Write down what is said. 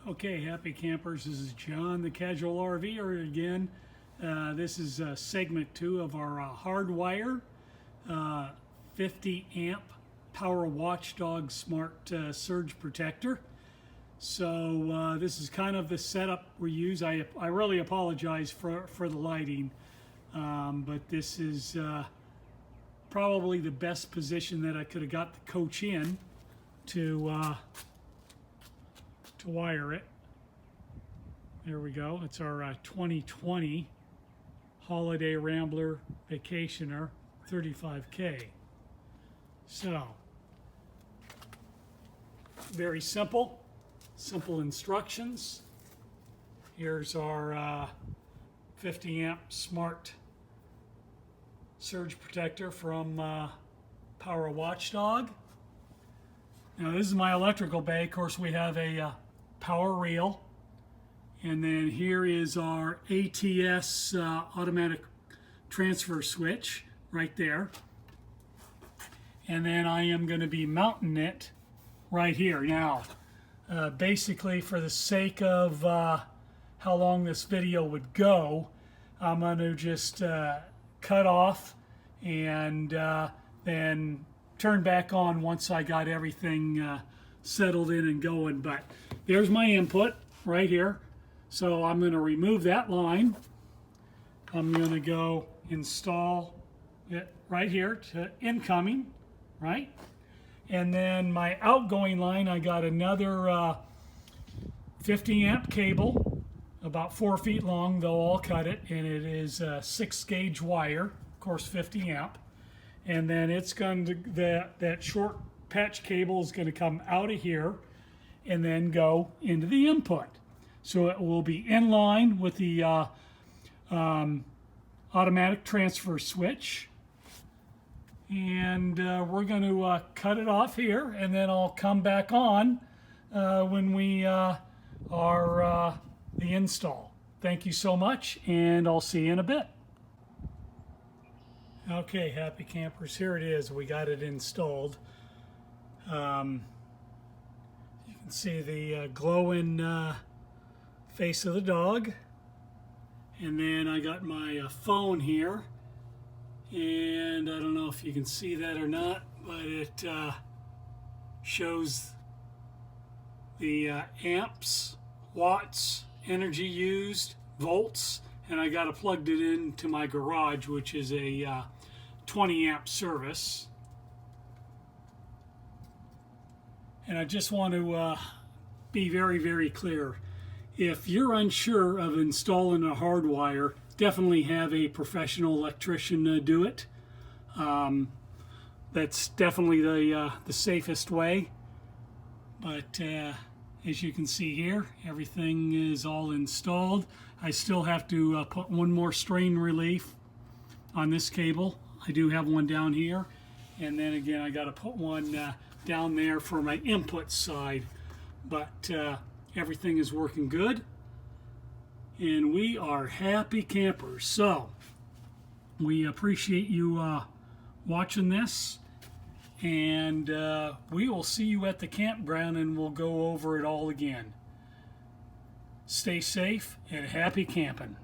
Okay, happy campers, this is John the Casual RVer again. This is segment 2 of our hardwire 50 amp power Watchdog smart surge protector. So this is kind of the setup we use. I really apologize for the lighting, but this is probably the best position that I could have got the coach in to wire it. There we go. It's our 2020 Holiday Rambler Vacationer 35K. So, very simple instructions. Here's our 50 amp smart surge protector from Power Watchdog. Now this is my electrical bay. Of course, we have a power reel, and then here is our ATS automatic transfer switch right there, and then I am going to be mounting it right here. Now basically, for the sake of how long this video would go, I'm going to just cut off and then turn back on once I got everything settled in and going. But there's my input right here. So I'm going to remove that line. I'm going to go install it right here to incoming, right? And then my outgoing line, I got another 50 amp cable, about 4 feet long, though I'll cut it, and it is a 6 gauge wire, of course 50 amp. And then it's going to, that short patch cable is going to come out of here and then go into the input. So it will be in line with the automatic transfer switch. And we're going to cut it off here, and then I'll come back on when we are the install. Thank you so much, and I'll see you in a bit. Okay, happy campers, here it is. We got it installed. You can see the glowing face of the dog. And then I got my phone here. And I don't know if you can see that or not, but it shows the amps, watts, energy used, volts. And I got it plugged it into my garage, which is a 20 amp service. And I just want to be very, very clear. If you're unsure of installing a hardwire, definitely have a professional electrician do it. That's definitely the safest way. But as you can see here, everything is all installed. I still have to put one more strain relief on this cable. I do have one down here, and then again I got to put one down there for my input side. But everything is working good, and we are happy campers. So we appreciate you watching this, and we will see you at the campground, and we'll go over it all again. Stay safe and happy camping.